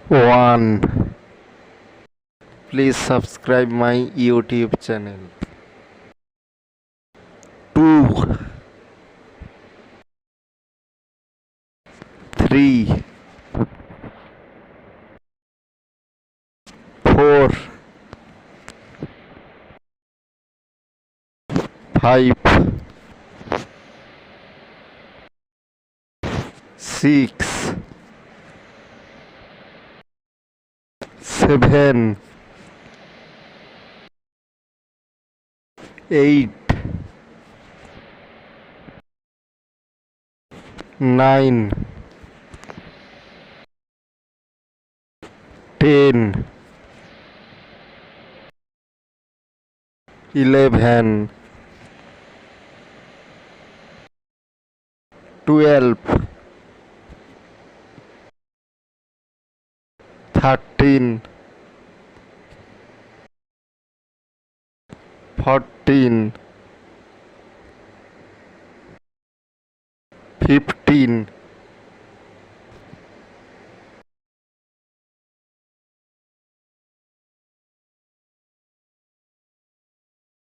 1. Please subscribe my YouTube channel. 2. 3. 4. 5. 6. 7. 8. 9. 10. 11. 12. 13. 14. 15.